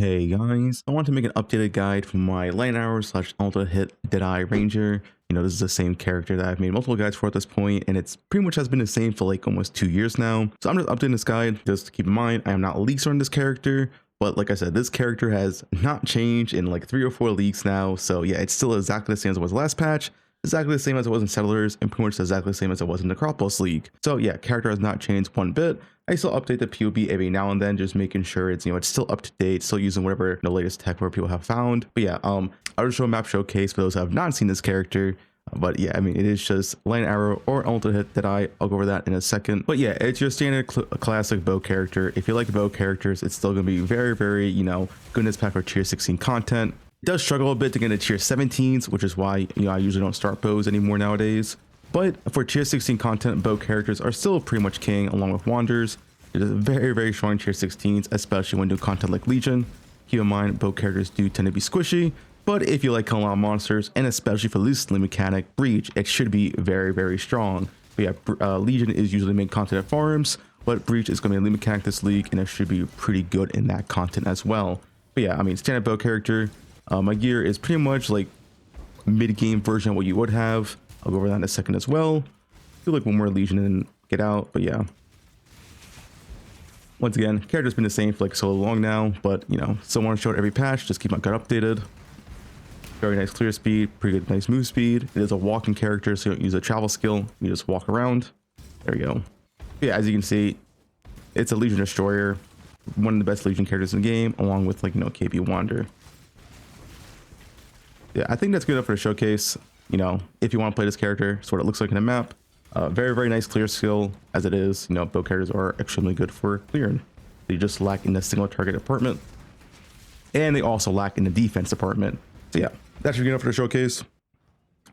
Hey guys, I want to make an updated guide for my light arrow slash ultra hit Deadeye Ranger. This is the same character that I've made multiple guides for at this point, and it's pretty much has been the same for like almost 2 years now. So I'm just updating this guide. Just keep in mind, I am not leaks on this character, but like I said, this character has not changed in like 3 or 4 leaks now. So yeah, it's still exactly the same as it was last patch, exactly the same as it was in Settlers, and pretty much exactly the same as it was in the Necropolis League. So yeah, character has not changed one bit. I still update the POB every now and then, just making sure it's it's still up to date, still using whatever the latest tech where people have found. But yeah, I'll just show a map showcase for those who have not seen this character. But yeah, I mean, it is just line arrow or ultra hit Deadeye. I'll go over that in a second. But yeah, it's your standard classic bow character. If you like bow characters, it's still gonna be very, very good in this pack for tier 16 content. It does struggle a bit to get into tier 17s, which is why I usually don't start bows anymore nowadays. But for tier 16 content, bow characters are still pretty much king along with Wanderers. It is very, very strong tier 16s, especially when doing content like Legion. Keep in mind, bow characters do tend to be squishy, but if you like killing a lot of monsters, and especially for loosely mechanic Breach, it should be very, very strong. But yeah, Legion is usually main content at farms, but Breach is going to be a lead mechanic this league, and it should be pretty good in that content as well. But yeah, I mean, standard bow character, my gear is pretty much like mid-game version of what you would have. I'll go over that in a second as well. Do like one more Legion and get out, but yeah. Once again, character's been the same for like so long now, but still want to show it every patch, just keep my gut updated. Very nice clear speed, pretty good nice move speed. It is a walking character, so you don't use a travel skill, you just walk around. There we go. Yeah, as you can see, it's a Legion Destroyer, one of the best Legion characters in the game, along with like KB Wander. Yeah, I think that's good enough for the showcase. If you want to play this character, it's what it looks like in a map. Very, very nice clear skill as it is. Bow characters are extremely good for clearing. They just lack in the single target department, and they also lack in the defense department. So yeah, that should be enough for the showcase.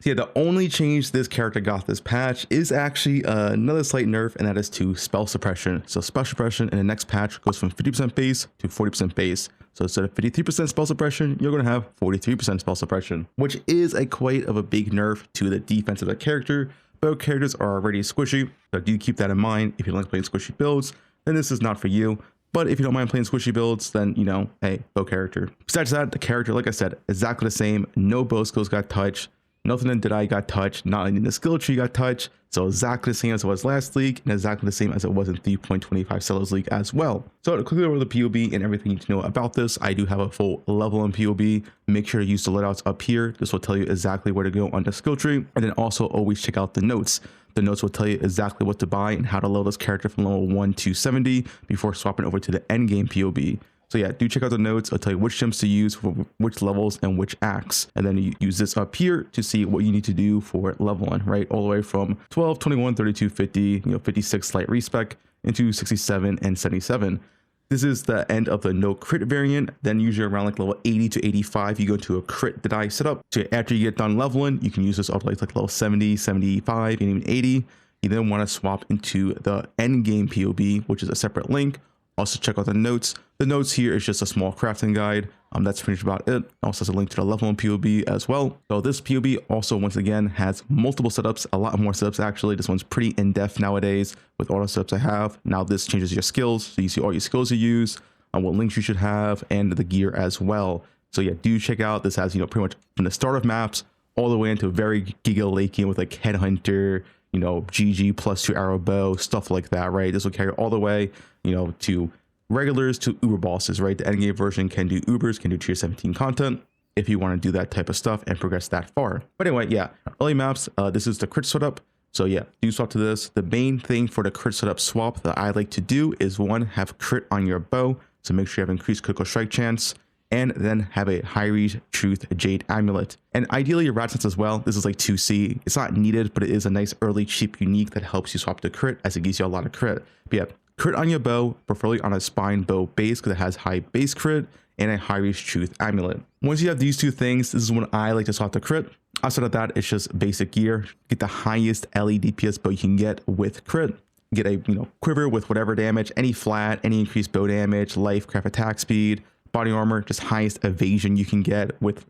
So yeah, the only change this character got this patch is actually another slight nerf, and that is to spell suppression. So spell suppression in the next patch goes from 50% base to 40% base. So instead of 53% spell suppression, you're going to have 43% spell suppression, which is quite of a big nerf to the defense of the character. Bow characters are already squishy, so do keep that in mind. If you don't like playing squishy builds, then this is not for you. But if you don't mind playing squishy builds, then hey, bow character. Besides that, the character, like I said, exactly the same. No bow skills got touched. Nothing in Deadeye got touched. Not in the skill tree got touched. So exactly the same as it was last league, and exactly the same as it was in 3.25 Settlers League as well. So to quickly go over the POB and everything you need to know about this, I do have a full level in POB. Make sure to use the loadouts up here. This will tell you exactly where to go on the skill tree. And then also always check out the notes. The notes will tell you exactly what to buy and how to level this character from level 1 to 70 before swapping over to the end game POB. So yeah, do check out the notes. I'll tell you which gems to use for which levels and which acts. And then you use this up here to see what you need to do for leveling, right? All the way from 12, 21, 32, 50, 56 slight respec into 67 and 77. This is the end of the no crit variant. Then usually around like level 80 to 85, you go to a crit Deadeye setup. So after you get done leveling, you can use this up like level 70, 75, and even 80. You then want to swap into the end game POB, which is a separate link. Also check out the notes. The notes here is just a small crafting guide. That's pretty much about it. Also has a link to the level in POB as well. So this POB also, once again, has multiple setups, a lot more setups actually. This one's pretty in-depth nowadays with all the setups I have. Now this changes your skills. So you see all your skills you use, what links you should have, and the gear as well. So yeah, do check out. This has, pretty much from the start of maps all the way into very Giga Lakean with like Headhunter, GG +2 arrow bow, stuff like that, right? This will carry all the way, to regulars to uber bosses, right? The endgame version can do ubers, can do tier 17 content if you want to do that type of stuff and progress that far. But anyway, yeah, early maps, this is the crit setup. So yeah, do swap to this. The main thing for the crit setup swap that I like to do is one, have crit on your bow. So make sure you have increased critical strike chance, and then have a high reach truth jade amulet, and ideally your rat sense as well. This is like 2C. It's not needed, but it is a nice early cheap unique that helps you swap to crit, as it gives you a lot of crit. But yeah, crit on your bow, preferably on a spine bow base, because it has high base crit and a high reach truth amulet. Once you have these two things, this is when I like to swap to crit. Outside of that, it's just basic gear. Get the highest LE DPS bow you can get with crit. Get a quiver with whatever damage, any flat, any increased bow damage, life, craft attack speed, body armor, just highest evasion you can get with,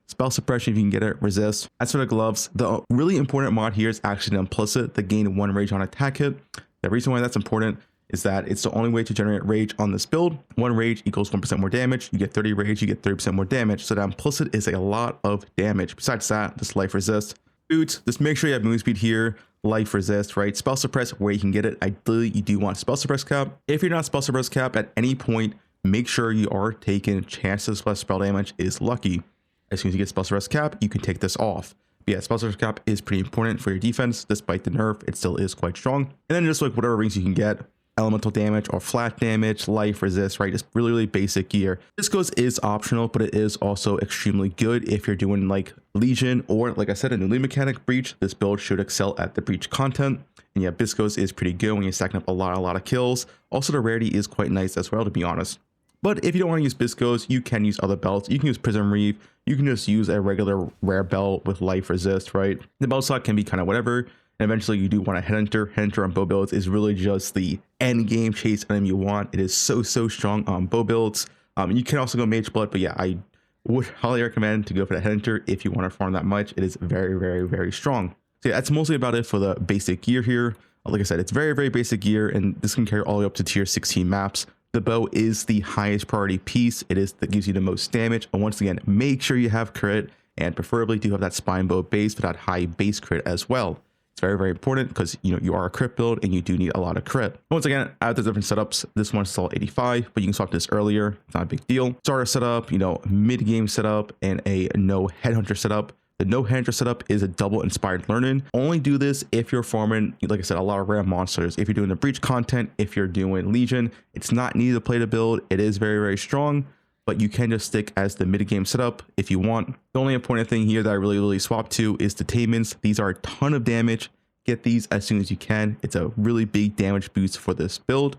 spell suppression if you can get it, resist. As for the gloves, the really important mod here is actually the implicit, the gain 1 rage on attack hit. The reason why that's important is that it's the only way to generate rage on this build. 1 rage equals 1% more damage. You get 30 rage, you get 30% more damage. So that implicit is a lot of damage. Besides that, this life resist. Boots, just make sure you have movement speed here, life resist, right? Spell suppress where you can get it. Ideally, you do want spell suppress cap. If you're not spell suppress cap at any point, make sure you are taking chances plus spell damage is lucky. As soon as you get spell suppress cap, you can take this off. But yeah, spell suppress cap is pretty important for your defense. Despite the nerf, it still is quite strong. And then just like whatever rings you can get, elemental damage or flat damage, life resist, right? It's really basic gear. Viscose is optional, but it is also extremely good if you're doing like Legion or, like I said, a new league mechanic breach. This build should excel at the breach content. And yeah, Viscose is pretty good when you're stacking up a lot of kills. Also, the rarity is quite nice as well, to be honest. But if you don't want to use Viscose, you can use other belts. You can use Prism Reeve. You can just use a regular rare belt with life resist, right? The belt slot can be kind of whatever. And eventually you do want a Headhunter. Headhunter on bow builds is really just the end game chase item you want. It is so strong on bow builds. You can also go Mage Blood, but yeah, I would highly recommend to go for the Headhunter if you want to farm that much. It is very strong. So yeah, that's mostly about it for the basic gear here. Like I said, it's very basic gear, and this can carry all the way up to tier 16 maps. The bow is the highest priority piece. It is that gives you the most damage. And once again, make sure you have crit, and preferably do have that spine bow base for that high base crit as well. It's very important because you are a crit build and you do need a lot of crit. Once again, out of the different setups, this one's still 85, but you can swap this earlier. It's not a big deal. Starter setup, mid game setup, and a no Headhunter setup. The no Headhunter setup is a double inspired learning. Only do this if you're farming, like I said, a lot of rare monsters. If you're doing the breach content, if you're doing Legion, it's not needed to play the build. It is very strong, but you can just stick as the mid game setup if you want. The only important thing here that I really swap to is the Taemons. These are a ton of damage. Get these as soon as you can. It's a really big damage boost for this build.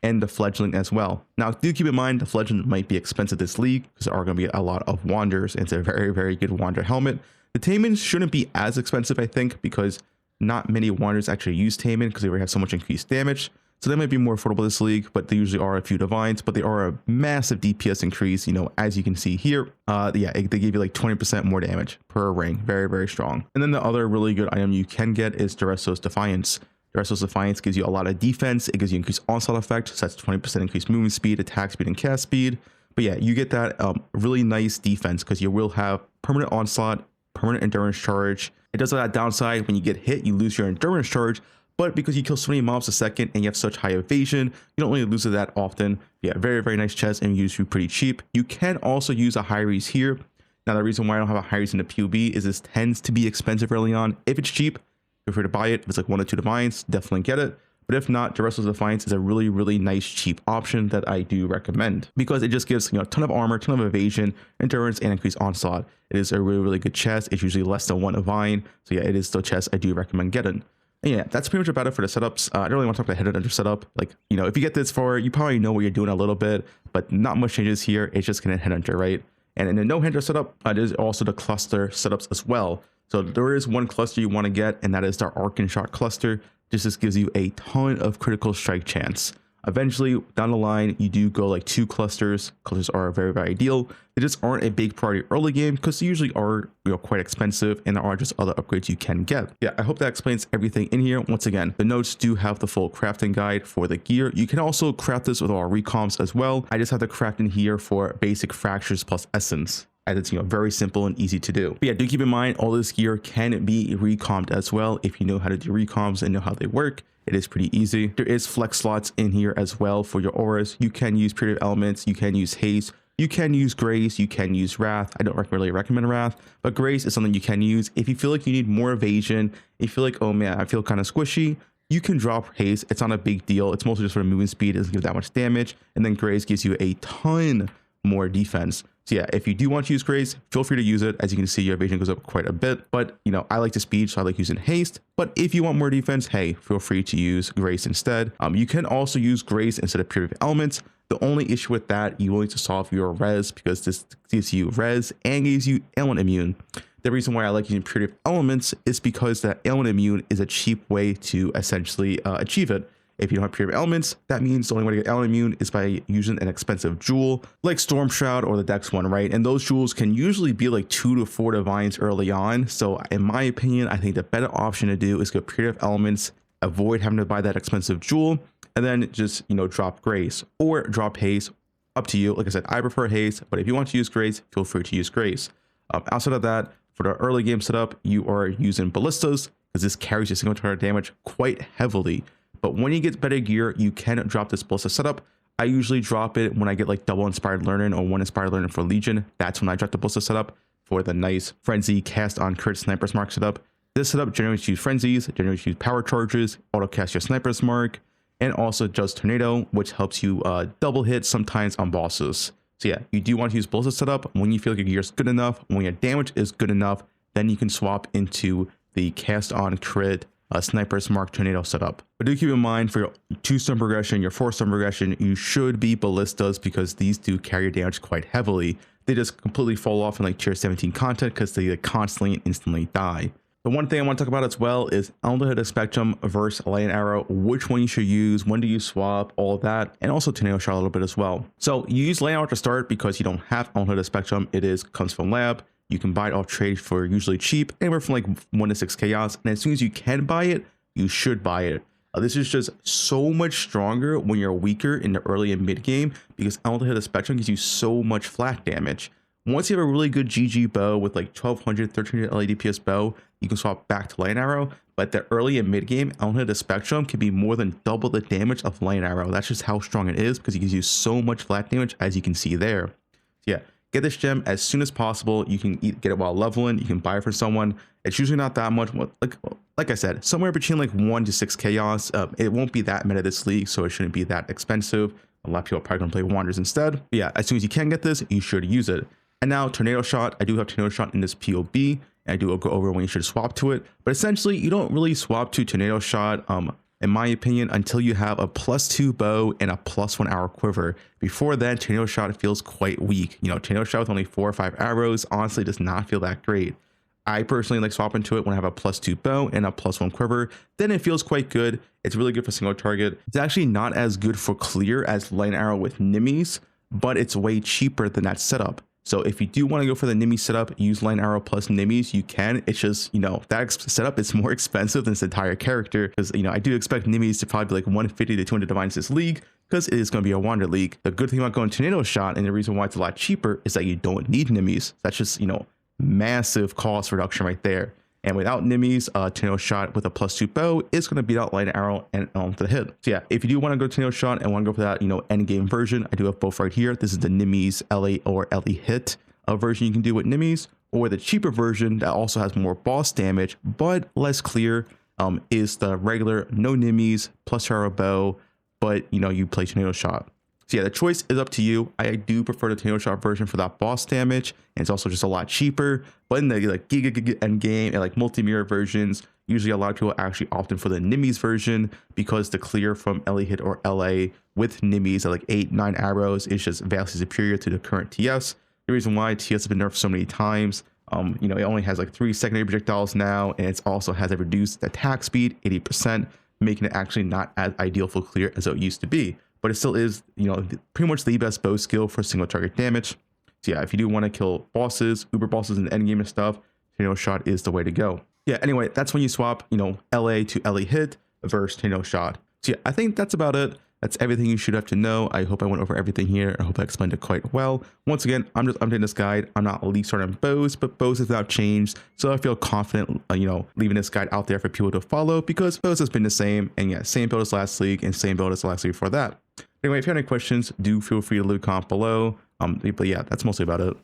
And the Fledgling as well. Now, do keep in mind the Fledgling might be expensive this league because there are going to be a lot of Wanderers. And it's a very good Wanderer helmet. The Taemons shouldn't be as expensive, I think, because not many Wanderers actually use Taemon because they already have so much increased damage. So they might be more affordable this league, but they usually are a few divines, but they are a massive DPS increase, as you can see here. Yeah, they give you like 20% more damage per ring. Very strong. And then the other really good item you can get is Duresso's Defiance. Duresso's Defiance gives you a lot of defense. It gives you increased onslaught effect, so that's 20% increased movement speed, attack speed, and cast speed. But yeah, you get that really nice defense because you will have permanent onslaught, permanent endurance charge. It does have that downside when you get hit, you lose your endurance charge. But because you kill so many mobs a second and you have such high evasion, you don't really lose it that often. Yeah, very nice chest and usually pretty cheap. You can also use a Hyres here. Now, the reason why I don't have a Hyres in the POB is this tends to be expensive early on. If it's cheap, feel free to buy it. If it's like 1 or 2 divines, definitely get it. But if not, Duresso's Defiance is a really nice cheap option that I do recommend because it just gives a ton of armor, ton of evasion, endurance, and increased onslaught. It is a really good chest. It's usually less than 1 divine. So yeah, it is still a chest I do recommend getting. And yeah, that's pretty much about it for the setups. I don't really want to talk about Headhunter setup. Like, if you get this far, you probably know what you're doing a little bit, but not much changes here. It's just going to Headhunter, right? And in the no Headhunter setup, there's also the cluster setups as well. So there is one cluster you want to get, and that is the Arcane Shot cluster. This gives you a ton of critical strike chance. Eventually, down the line, you do go like 2 clusters. Clusters are very ideal. They just aren't a big priority early game because they usually are quite expensive, and there are just other upgrades you can get. Yeah, I hope that explains everything in here. Once again, the notes do have the full crafting guide for the gear. You can also craft this with our recomps as well. I just have the craft in here for basic fractures plus essence, as it's very simple and easy to do. But yeah, do keep in mind all this gear can be recomped as well if you know how to do recomps and know how they work. It is pretty easy. There is flex slots in here as well for your auras. You can use Period Elements, you can use Haste, you can use Grace, you can use Wrath. I don't really recommend Wrath, but Grace is something you can use. If you feel like you need more evasion, if you feel like, oh man, I feel kind of squishy, you can drop Haste. It's not a big deal. It's mostly just for movement speed. It doesn't give that much damage. And then Grace gives you a ton more defense. So yeah, if you do want to use Grace, feel free to use it. As you can see, your evasion goes up quite a bit, but I like the speed, so I like using Haste. But if you want more defense, hey, feel free to use Grace instead. You can also use Grace instead of Period Elements. The only issue with that, you will need to solve your res because this gives you res and gives you ailment immune. The reason why I like using Period Elements is because that ailment immune is a cheap way to essentially achieve it. If you don't have Period Elements, that means the only way to get Ailment Immune is by using an expensive jewel like Storm Shroud or the Dex one, right? And those jewels can usually be like 2 to 4 divines early on. So in my opinion, I think the better option to do is go Period Elements, avoid having to buy that expensive jewel, and then just, you know, drop Grace or drop Haste. Up to you. Like I said, I prefer Haste, but if you want to use Grace, feel free to use Grace. Outside of that, for the early game setup, you are using Ballistas because this carries your single target damage quite heavily. But when you get better gear, you can drop this Ballista setup. I usually drop it when I get like double inspired learning or one inspired learning for Legion. That's when I drop the Ballista setup for the nice frenzy cast on crit sniper's mark setup. This setup generally use frenzies, generally use power charges, auto cast your sniper's mark, and also does tornado, which helps you double hit sometimes on bosses. So yeah, you do want to use Ballista setup when you feel like your gear is good enough. When your damage is good enough, then you can swap into the cast on crit sniper's mark tornado setup. But do keep in mind for your 2-stun progression, your 4-stun progression, you should be Ballistas because these do carry your damage quite heavily. They just completely fall off in like tier 17 content because they constantly and instantly die. The one thing I want to talk about as well is on the hood of Spectrum versus Light and Arrow, which one you should use, when do you swap, all of that, and also Tornado Shot a little bit as well. So you use Light and Arrow to start because you don't have on hood of Spectrum. Comes from lab. You can buy it off trade for usually cheap, anywhere from like 1 to 6 chaos. And as soon as you can buy it, you should buy it. This is just so much stronger when you're weaker in the early and mid game because on the hood of Spectrum gives you so much flat damage. Once you have a really good GG bow with like 1200, 1300 LA DPS bow, you can swap back to Light and Arrow. But the early and mid game, on the Spectrum can be more than double the damage of Light and Arrow. That's just how strong it is because it gives you so much flat damage as you can see there. So yeah, get this gem as soon as possible. You can get it while leveling. You can buy it for someone. It's usually not that much. Like I said, somewhere between like 1 to 6 chaos. It won't be that meta this league, so it shouldn't be that expensive. A lot of people are probably gonna play Wanderers instead. But yeah, as soon as you can get this, you should use it. And now Tornado Shot, I do have Tornado Shot in this POB, and I do go over when you should swap to it. But essentially, you don't really swap to Tornado Shot, in my opinion, until you have a +2 bow and a +1 arrow quiver. Before then, Tornado Shot feels quite weak. You know, Tornado Shot with only 4 or 5 arrows honestly does not feel that great. I personally like swapping to it when I have a +2 bow and a +1 quiver. Then it feels quite good. It's really good for single target. It's actually not as good for clear as Light and Arrow with Nimis, but it's way cheaper than that setup. So if you do want to go for the Nimi setup, use Light and Arrow plus Nimis, you can. It's just, you know, that setup is more expensive than this entire character because, you know, I do expect Nimis to probably be like 150 to 200 divines this league because it is going to be a Wander League. The good thing about going Tornado Shot and the reason why it's a lot cheaper is that you don't need Nimis. That's just, you know, massive cost reduction right there. And without Nimis, Tornado Shot with a +2 bow is going to beat out Light and Arrow and on to the hit. So yeah, if you do want to go Tornado Shot and want to go for that, you know, end game version, I do have both right here. This is the Nimis LA or LE hit version you can do with Nimis, or the cheaper version that also has more boss damage but less clear is the regular no Nimis plus arrow bow, but you know, you play Tornado Shot. So yeah, the choice is up to you. I do prefer the Tornado Shot version for that boss damage, and it's also just a lot cheaper. But in the like Giga end game and like multi-mirror versions, usually a lot of people actually opt in for the Nimis version because the clear from LA hit or LA with Nimis at like 8-9 arrows is just vastly superior to the current TS. The reason why TS has been nerfed so many times, you know, it only has like 3 secondary projectiles now, and it also has a reduced attack speed 80%, making it actually not as ideal for clear as it used to be. But it still is, you know, pretty much the best bow skill for single target damage. So yeah, if you do want to kill bosses, uber bosses in the end game and stuff, Tornado Shot is the way to go. Yeah, anyway, that's when you swap, you know, LA to LE hit versus Tornado Shot. So yeah, I think that's about it. That's everything you should have to know. I hope I went over everything here. I hope I explained it quite well. Once again, I'm just updating this guide. I'm not league starting bows, but bows has not changed. So I feel confident, you know, leaving this guide out there for people to follow because bows has been the same. And yeah, same build as last league and same build as the last league before that. Anyway, if you have any questions, do feel free to leave a comment below. But yeah, that's mostly about it.